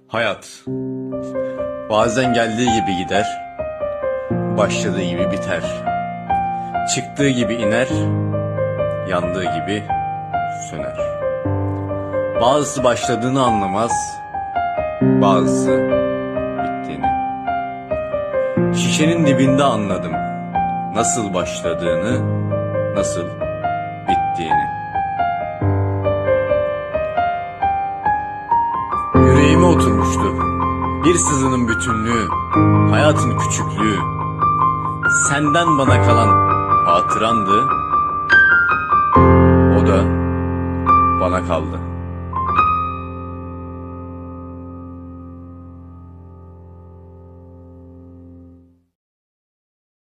Hayat bazen geldiği gibi gider, başladığı gibi biter. Çıktığı gibi iner, yandığı gibi söner. Bazısı başladığını anlamaz, bazısı bittiğini. Şişenin dibinde anladım nasıl başladığını, nasıl bittiğini. Yüreğime oturmuştu bir sızının bütünlüğü, hayatın küçüklüğü. Senden bana kalan hatırandı, o da bana kaldı.